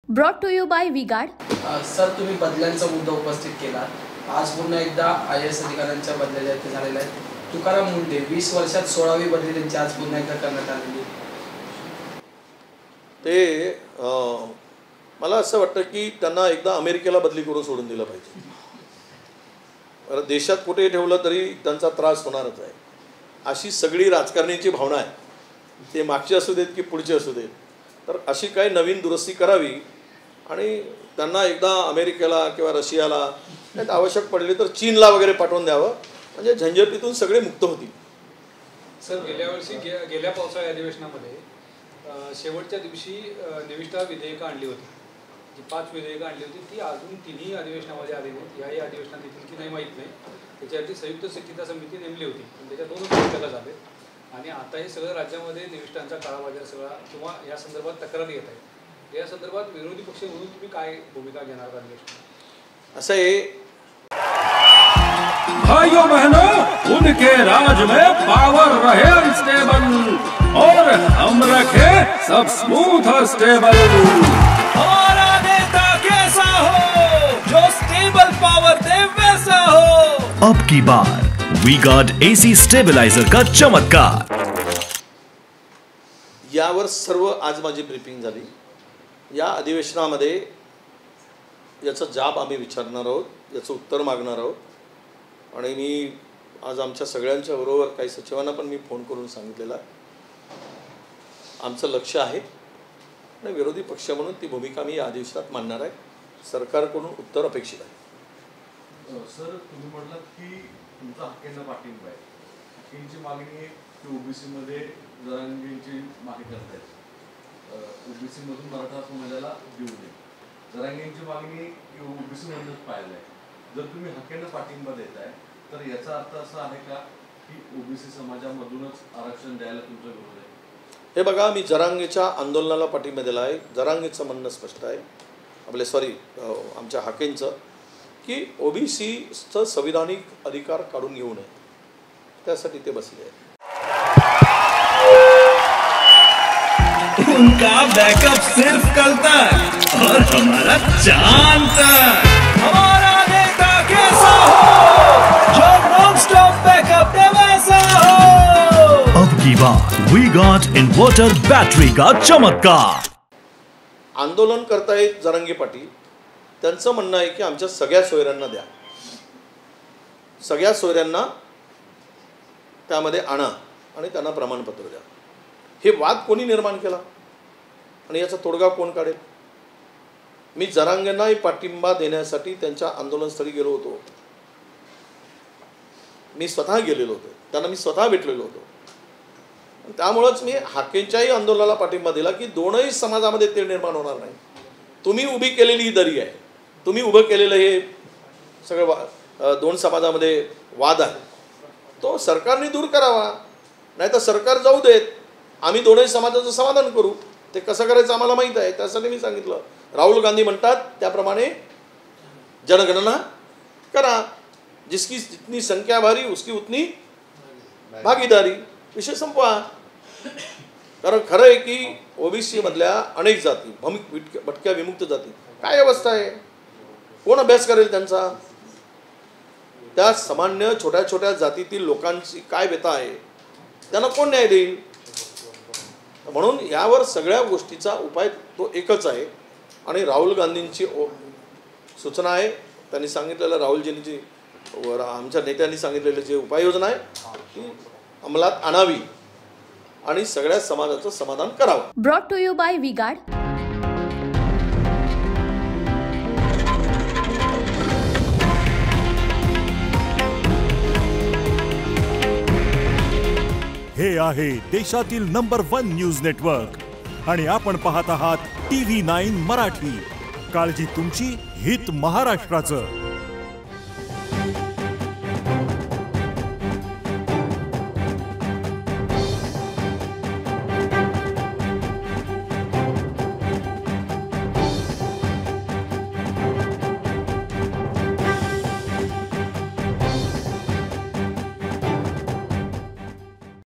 Brought to you by V-Guard. Sir, तुम्ही बदल्यांचा मुद्दा उपस्थित केला. आज पुन्हा एकदा IAS अधिकाऱ्यांच्या बदल्या ते झालेल्या आहेत. तुकाराम मुंडे 20 वर्षात 16वी बदली त्यांची आज पुन्हा एकदा करण्यात आलेली. ते मला असं वाटतं की त्यांना एकदा अमेरिकेला बदली करून सोडून दिलं पाहिजे. देशात कुठे ठेवलं तरी त्यांचा त्रास होणारच आहे, अशी सगळी राजकारण्याची भावना आहे. ते मागचे असू देत की पुढचे असू देत. तर अशी काही नवीन दुरुस्ती करावी आणि त्यांना एकदा अमेरिकेला किंवा रशियाला त्यात आवश्यक पडले तर चीनला वगैरे पाठवून द्यावं, म्हणजे झंझटीतून सगळे मुक्त होतील. सर, गेल्या वर्षी गेल्या पावसाळी अधिवेशनामध्ये शेवटच्या दिवशी निविष्ठा विधेयकं आणली होती. जी 5 विधेयकं आणली होती ती अजून तिन्ही अधिवेशनामध्ये आली नाहीत. याही अधिवेशनात येतील की नाही माहीत नाही. त्याच्यावरती संयुक्त शिक्षिता समिती नेमली होती, पण त्याच्या 2 बैठका झाले आणि आता हे सगळं राज्यामध्ये निविष्ठांचा काळाबाजार सगळा किंवा या संदर्भात तक्रारी येत आहे. या संदर्भात विरोधी पक्ष म्हणून तुम्ही काय भूमिका घेणार अधिवेशनात? असं आहे, भाइयों बहनों, उनके राज में पावर रहे अनस्टेबल और हम रखे सब स्मूथ और स्टेबल. हमारा नेता कैसा हो जो स्टेबल पावर दे वैसा हो. अब की बार वी-गार्ड AC स्टेबलाइजर का चमत्कार. यावर सर्व आज माझी ब्रीफिंग झाली. या अधिवेशनामध्ये याचा जाब आम्ही विचारणार आहोत, याचं उत्तर मागणार आहोत. आणि मी आज आमच्या सगळ्यांच्या बरोबर काही सचिवांना पण मी फोन करून सांगितलेला आहे. आमचं लक्ष आहे आणि विरोधी पक्ष म्हणून ती भूमिका मी या अधिवेशनात मांडणार आहे. सरकारकडून उत्तर अपेक्षित आहे. सर, तुम्ही म्हटलात की तुमचा हक्कांना पाठिंबा आहे. हक्कींची मागणी आहे की ओबीसीमध्ये जरांगींची मागणी करतायत. ओबीसीमधून मराठा समाजाला देऊ नये. जरांगींची मागणी की ओबीसीमधूनच पाहिलं आहे. जर तुम्ही हक्कांना पाठिंबा देताय तर याचा अर्थ असा आहे का की ओबीसी समाजामधूनच आरक्षण द्यायला तुमचा विरोध आहे? हे बघा, मी जरांगेच्या आंदोलनाला पाठिंबा दिला आहे. जरांगेचं म्हणणं स्पष्ट आहे, आमच्या हाकेंचं, की ओबीसीचं संविधानिक अधिकार काढून घेऊ नये, त्यासाठी ते बसले आहेत. उनका बैकअप सिर्फ कल तक और हमारा चांद तक. हमारा नेता कैसा हो जो नॉन स्टॉप बैकअप दे वैसा हो. अब की बार वी-गार्ड इन्वर्टर बैटरी का चमत्कार. आंदोलन करतायत जरांगे पाटील. त्यांचं म्हणणं आहे की आमच्या सगळ्या सोयऱ्यांना द्या, सगळ्या सोयऱ्यांना त्यामध्ये आणा आणि त्यांना प्रमाणपत्र द्या. हे वाद कोणी निर्माण केला आणि याचा तोडगा कोण काढेल? मी जरांगेंना पाठिंबा देण्यासाठी त्यांच्या आंदोलनस्थळी गेलो होतो. मी स्वतः गेलेलो होतो, त्यांना मी स्वतः भेटलेलो होतो. त्यामुळेच मी हाकेंच्याही आंदोलनाला पाठिंबा दिला की दोनही समाजामध्ये तेढ निर्माण होणार नाही. तुम्ही उभी केलेली ही दरी आहे, तुम्ही उभं केलेलं हे सगळं 2 समाजामध्ये वाद आहे, तो सरकारने दूर करावा. नाही तर सरकार जाऊ देत, आम्ही दोनही समाजाचं समाधान करू. ते कसं करायचं आम्हाला माहीत आहे. त्यासाठी मी सांगितलं, राहुल गांधी म्हणतात त्याप्रमाणे जनगणना करा. जिसकी जितनी संख्या भारी उसकी उतनी भागीदारी. विषय संपवा. कारण खरं आहे की ओबीसी मधल्या अनेक जाती, भटक्या विमुक्त जाती, काय अवस्था आहे, कोण अभ्यास करेल त्यांचा? त्या सामान्य छोट्या छोट्या जातीतील लोकांची काय व्यथा आहे, त्यांना कोण न्याय देईल? म्हणून यावर सगळ्या गोष्टीचा उपाय तो एकच आहे. आणि राहुल गांधींची सूचना आहे, त्यांनी सांगितलेलं, राहुलजींची आमच्या नेत्यांनी सांगितलेलं जे उपाययोजना आहे ती अंमलात आणावी आणि सगळ्या समाजाचं समाधान करावं. Brought to you by V-Guard. हे आहे देशातील नंबर 1 न्यूज नेटवर्क आणि आपण पाहत आहात TV9 मराठी. काळजी तुमची, हित महाराष्ट्राचं.